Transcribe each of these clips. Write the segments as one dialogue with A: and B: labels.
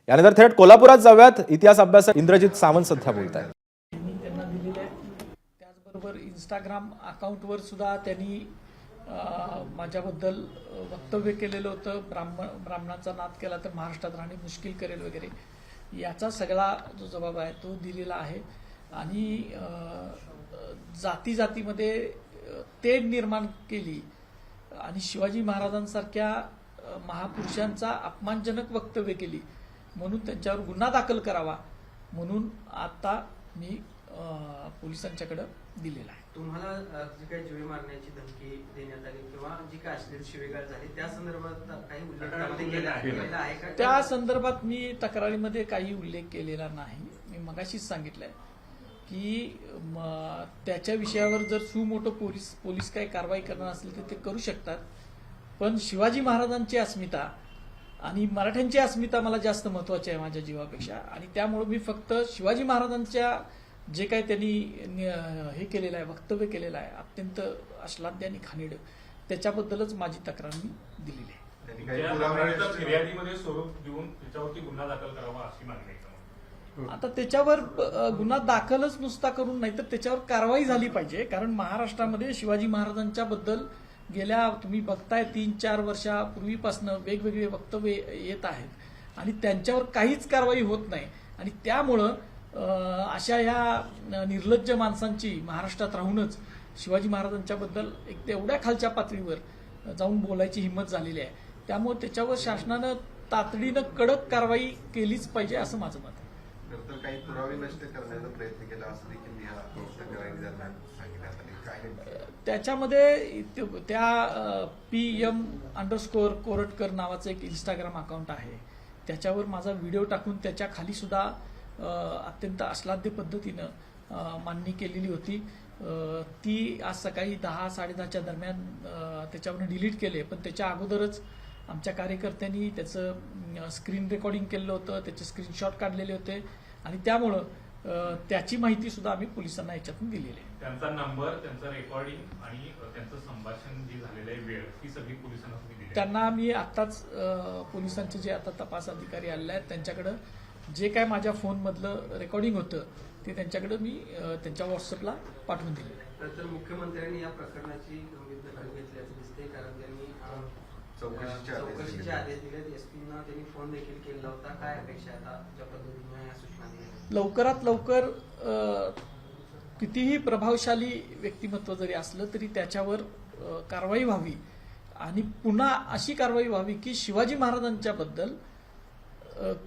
A: यानंतर थेट कोल्हापुरात जाऊयात. इतिहास अभ्यासक इंद्रजित सावंत सध्या बोलत आहेत.
B: त्यांना दिलेले आहे. त्याचबरोबर इंस्टाग्राम अकाउंटवर सुद्धा त्यांनी माझ्याबद्दल वक्तव्य केलेलं होतं. ब्राह्मणाचा नाद केला तर महाराष्ट्रात राहणे मुश्किल करेल वगैरे, याचा सगळा जो जबाब आहे तो दिलेला आहे. आणि जाती जातीमध्ये तेढ निर्माण केली आणि शिवाजी महाराजांसारख्या महापुरुषांचा अपमानजनक वक्तव्य केली म्हणून त्यांच्यावर गुन्हा दाखल करावा म्हणून आता मी पोलिसांच्याकडे दिलेला आहे.
C: तुम्हाला जी काही जीवे मारण्याची धमकी देण्यात आली किंवा जी काही अश्लील शिवीगाळ झाली त्या संदर्भात काही उल्लेख केलेला आहे का?
B: त्या संदर्भात मी तक्रारीमध्ये काही उल्लेख केलेला नाही. मी मगाशीच सांगितलंय की त्याच्या विषयावर जर सुमोठो पोलीस काही कारवाई करणार असतील तर ते करू शकतात. पण शिवाजी महाराजांची अस्मिता आणि मराठ्यांची अस्मिता मला जास्त महत्वाची आहे माझ्या जीवापेक्षा. आणि त्यामुळे मी फक्त शिवाजी महाराजांच्या जे काही त्यांनी हे केलेलं आहे, वक्तव्य केलेलं आहे अत्यंत अश्लाघ्य आणि घाणेरडं, त्याच्याबद्दलच माझी तक्रार मी दिलेली आहे.
D: फिर्यादीमध्ये स्वरूप देऊन त्याच्यावरती गुन्हा दाखल करावा अशी मागणी आहे.
B: आता त्याच्यावर गुन्हा दाखलच नुसता करून नाही तर त्याच्यावर कारवाई झाली पाहिजे. कारण महाराष्ट्रामध्ये शिवाजी महाराजांच्या बद्दल गेल्या तुम्ही बघताय 3-4 वर्षापूर्वीपासून वेगवेगळे वक्तव्य येत आहेत आणि त्यांच्यावर काहीच कारवाई होत नाही. आणि त्यामुळं अशा ह्या निर्लज्ज माणसांची महाराष्ट्रात राहूनच शिवाजी महाराजांच्या बद्दल एक तेवढ्या खालच्या पातळीवर जाऊन बोलायची हिंमत झालेली आहे. त्यामुळे त्याच्यावर शासनानं तातडीनं कडक कारवाई केलीच पाहिजे असं माझं मत आहे.
E: तर काही पुरावे नष्ट करण्याचा प्रयत्न केला असं देखील या तक्रारी दरम्यान सांगितलं.
B: त्याच्यामध्ये त्या PM_कोरटकर नावाचं एक इंस्टाग्राम अकाउंट आहे. त्याच्यावर माझा व्हिडिओ टाकून त्याच्या खाली सुद्धा अत्यंत अश्लाघ्य पद्धतीनं मांडणी केलेली होती. ती आज सकाळी 10-10:30च्या दरम्यान त्याच्यावरून डिलीट केले. पण त्याच्या अगोदरच आमच्या कार्यकर्त्यांनी त्याचं स्क्रीन रेकॉर्डिंग केलेलं होतं, त्याचे स्क्रीनशॉट काढलेले होते आणि त्यामुळं त्याची माहिती सुद्धा आम्ही पोलिसांना याच्यातून दिलेली आहे.
D: त्यांचा नंबर, त्यांचं रेकॉर्डिंग आणि त्यांचं संभाषण जे झालेलं आहे वेळ ही सगळी पोलिसांना दिली.
B: त्यांना मी आताच पोलिसांचे जे आता तपास अधिकारी आलेले आहेत त्यांच्याकडे जे काय माझ्या फोनमधलं रेकॉर्डिंग होतं ते त्यांच्याकडे मी त्यांच्या व्हॉट्सअपला पाठवून दिलेलं.
C: तर मुख्यमंत्र्यांनी या प्रकरणाची गंभीर दखल घेतल्याचं दिसते. कारण त्यांनी चौकशीचे आदेश दिले. एसपींना त्यांनी फोन देखील केला होता. काय अपेक्षा आता ज्या पद्धतीने या सूचना दिल्या?
B: लवकरात लवकर कितीही प्रभावशाली व्यक्तिमत्व जरी असलं तरी त्याच्यावर कारवाई व्हावी आणि पुन्हा अशी कारवाई व्हावी की शिवाजी महाराजांच्या बद्दल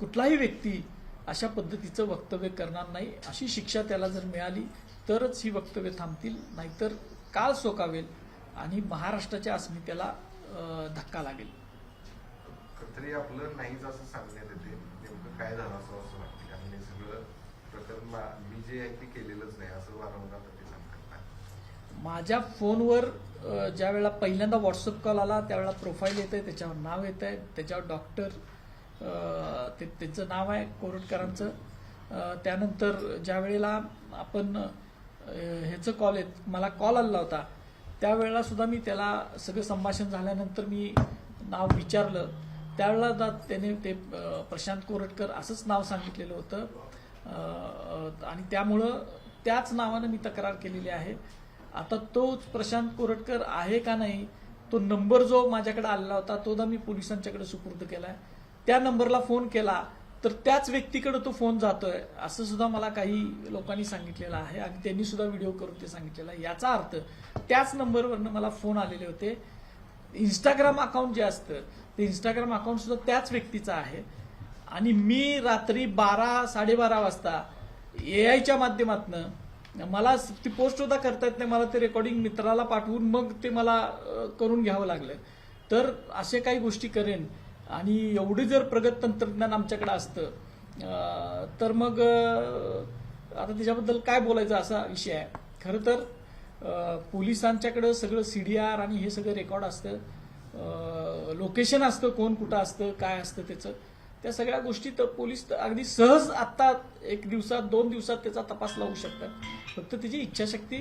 B: कुठलाही व्यक्ती अशा पद्धतीचं वक्तव्य करणार नाही. अशी शिक्षा त्याला जर मिळाली तरच ही वक्तव्य थांबतील, नाहीतर काळ सोकावेल आणि महाराष्ट्राच्या अस्मितेला धक्का लागेल.
E: तरी आपलं नाहीच असं सांगण्यात येते. नेमकं काय झालं असं वाटतं? कारण हे सगळं प्रकरण मी जे आहे ते केलेलंच नाही असं वारंवार ते सांगतात.
B: माझ्या फोनवर ज्या वेळेला पहिल्यांदा व्हॉट्सअप कॉल आला त्यावेळेला प्रोफाईल येत आहे, त्याच्यावर नाव येत आहे, त्याच्यावर डॉक्टर त्यांचं नाव आहे कोरटकरांचं. त्यानंतर ज्या वेळेला आपण ह्याचं कॉल येत मला कॉल आला होता त्यावेळेला सुद्धा मी त्याला सगळं संभाषण झाल्यानंतर मी नाव विचारलं त्यावेळेला त्याने ते प्रशांत कोरटकर असंच नाव सांगितलेलं होतं आणि त्यामुळं त्याच नावानं मी तक्रार केलेली आहे. आता तोच प्रशांत कोरटकर आहे का नाही, तो नंबर जो माझ्याकडे आलेला होता तोदा मी पोलिसांच्याकडे सुपूर्द केलाय. त्या नंबरला फोन केला तर त्याच व्यक्तीकडे तो फोन जातोय असं सुद्धा मला काही लोकांनी सांगितलेलं आहे आणि त्यांनी सुद्धा व्हिडिओ करून ते सांगितलेलं आहे. याचा अर्थ त्याच नंबरवरनं मला फोन आलेले होते. इंस्टाग्राम अकाउंट जे असतं ते इंस्टाग्राम अकाउंट सुद्धा त्याच व्यक्तीचं आहे आणि मी रात्री 12-12:30 वाजता AI माध्यमातून मला ती पोस्ट सुद्धा करता येत नाही, मला ते रेकॉर्डिंग मित्राला पाठवून मग ते मला करून घ्यावं लागलं. तर असे काही गोष्टी करेन आणि एवढी जर प्रगत तंत्रज्ञान आमच्याकडे असतं तर मग आता त्याच्याबद्दल काय बोलायचं असा विषय आहे. खरं तर पोलिसांच्याकडं सगळं CDR आणि हे सगळं रेकॉर्ड असतं, लोकेशन असतं, कोण कुठं असतं, काय असतं त्याचं, त्या सगळ्या गोष्टी तर पोलीस अगदी सहज आत्ता 1 दिवसात 2 दिवसात त्याचा तपास लावू शकतात. फक्त त्याची इच्छाशक्ती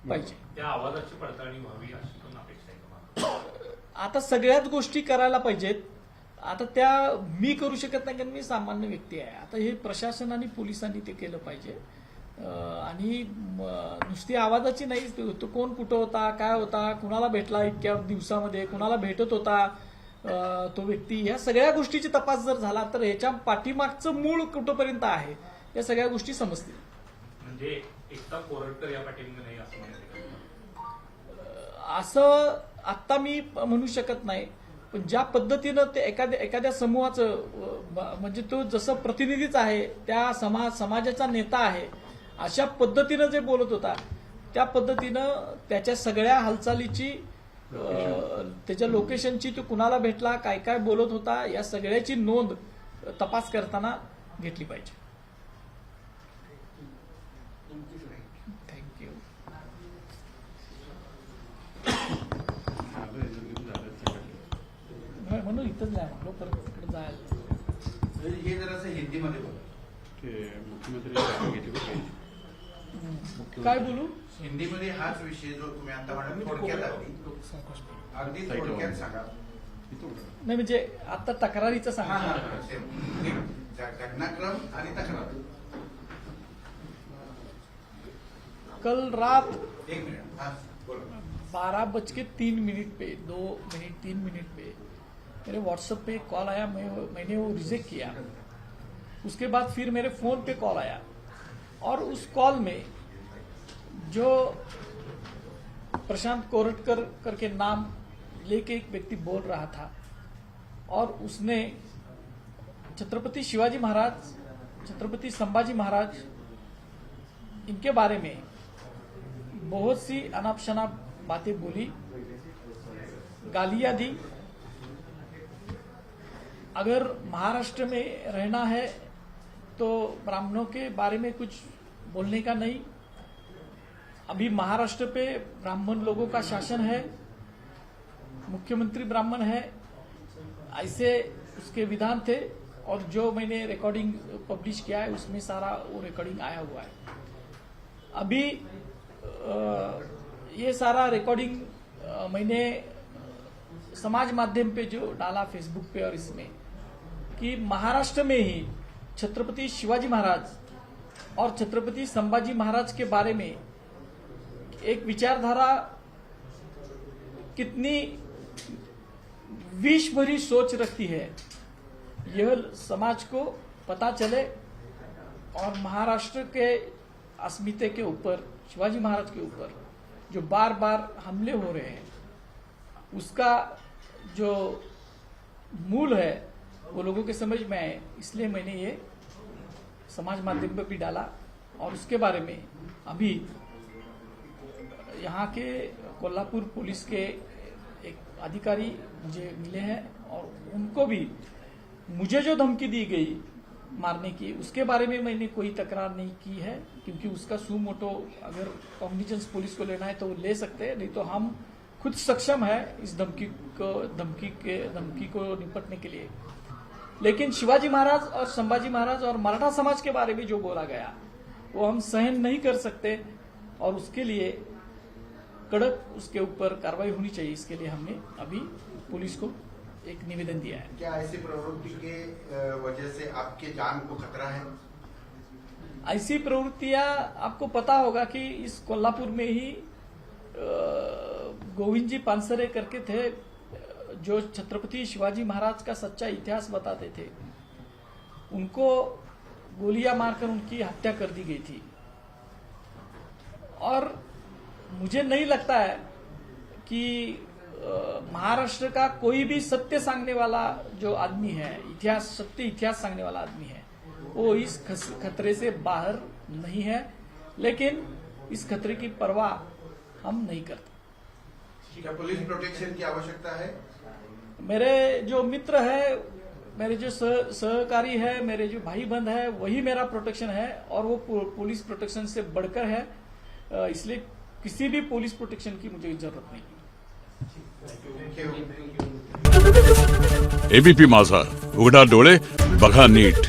B: पाहिजे.
D: त्या आवाजाची पडताळणी व्हावी अशी पण अपेक्षा आहे.
B: आता सगळ्याच गोष्टी करायला पाहिजेत. आता त्या मी करू शकत नाही कारण मी सामान्य व्यक्ती आहे. आता हे प्रशासन आणि पोलिसांनी ते केलं पाहिजे. आणि नुसती आवाजाची नाही, तो कोण कुठं होता, काय होता, कुणाला भेटला इतक्या दिवसामध्ये, कुणाला भेटत होता तो व्यक्ती, या सगळ्या गोष्टीची तपास जर झाला तर ह्याच्या पाठीमागचं मूळ कुठंपर्यंत आहे या सगळ्या गोष्टी समजतील.
D: म्हणजे एकटा कोरटकर या पाठीमागे नाही असं म्हणायचं का?
B: असं आत्ता मी म्हणू शकत नाही, पण ज्या पद्धतीनं ते एखाद्या समूहाचं म्हणजे तो जसं प्रतिनिधीच आहे, त्या समाजाचा नेता आहे, अशा पद्धतीनं जे बोलत होता त्या पद्धतीनं त्याच्या सगळ्या हालचालीची, त्याच्या लोकेशनची, तो कुणाला भेटला, काय काय बोलत होता, या सगळ्याची नोंद तपास करताना घेतली पाहिजे. थँक्यू. म्हणून इथंच जाय म्हणलो, परत तिकडे जायला.
F: हे जरासं हिंदीमध्ये बोला.
B: काय बोलू?
F: हिंदीमध्ये हाच विषय जो तुम्ही आता म्हणाल थोडक्यात अगदी थोडक्यात सांगा.
B: नाही म्हणजे आता तक्रारीचं
F: हा हा
B: सांगा.
F: सेम. घटनाक्रम आणि तक्रार.
B: कल रात
F: एक मिनिट. हा बोला.
B: 12:03 पे 2 पे मेरे व्हाट्सएप पे एक कॉल आया, मैंने वो रिजेक्ट किया. उसके बाद फिर मेरे फोन पे कॉल आया और उस कॉल में जो प्रशांत कोरटकर करके नाम लेके एक व्यक्ति बोल रहा था और उसने छत्रपति शिवाजी महाराज, छत्रपति संभाजी महाराज, इनके बारे में बहुत सी अनाप शनाप बातें बोली, गालियां दी. अगर महाराष्ट्र में रहना है तो ब्राह्मणों के बारे में कुछ बोलने का नहीं. अभी महाराष्ट्र पे ब्राह्मण लोगों का शासन है, मुख्यमंत्री ब्राह्मण है, ऐसे उसके विधान थे. और जो मैंने रिकॉर्डिंग पब्लिश किया है उसमें सारा वो रिकॉर्डिंग आया हुआ है. अभी ये सारा रिकॉर्डिंग मैंने समाज माध्यम पे जो डाला फेसबुक पे और इसमें, कि महाराष्ट्र में ही छत्रपति शिवाजी महाराज और छत्रपति संभाजी महाराज के बारे में एक विचारधारा कितनी विष भरी सोच रखती है, यह समाज को पता चले. और महाराष्ट्र के अस्मिता के ऊपर, शिवाजी महाराज के ऊपर जो बार बार हमले हो रहे हैं, उसका जो मूल है वो लोगों के समझ में आए, इसलिए मैंने ये समाज माध्यम पर भी डाला. और उसके बारे में अभी यहाँ के कोल्हापुर पुलिस के एक अधिकारी मुझे मिले हैं और उनको भी मुझे जो धमकी दी गई मारने की, उसके बारे में मैंने कोई तकरार नहीं की है, क्योंकि उसका सुमोटो अगर कॉग्निजेंस पुलिस को लेना है तो वो ले सकते हैं, नहीं तो हम खुद सक्षम है इस धमकी को निपटने के लिए. लेकिन शिवाजी महाराज और संभाजी महाराज और मराठा समाज के बारे में जो बोला गया वो हम सहन नहीं कर सकते और उसके लिए कड़क उसके ऊपर कार्रवाई होनी चाहिए. इसके लिए हमने अभी पुलिस को एक निवेदन दिया है.
F: क्या ऐसी प्रवृत्ति के वजह से आपके जान को खतरा है?
B: ऐसी प्रवृत्तियां आपको पता होगा कि इस कोल्हापुर में ही गोविंद जी पानसरे करके थे, जो छत्रपति शिवाजी महाराज का सच्चा इतिहास बताते थे. उनको गोलियां मारकर उनकी हत्या कर दी गई थी. और मुझे नहीं लगता है कि महाराष्ट्र का कोई भी सत्य सांगने वाला जो आदमी है, सत्य इतिहास सांगने वाला आदमी है, वो इस खतरे से बाहर नहीं है. लेकिन इस खतरे की परवाह हम नहीं करते.
F: क्या पुलिस प्रोटेक्शन की आवश्यकता है?
B: मेरे जो मित्र है, मेरे जो सहकारी है, मेरे जो भाई बंद है, वही मेरा प्रोटेक्शन है और वो पुलिस प्रोटेक्शन से बढ़कर है. इसलिए किसी भी पुलिस प्रोटेक्शन की मुझे जरूरत नहीं.
G: एबीपी माझा, उघडा डोळे बघा नीट.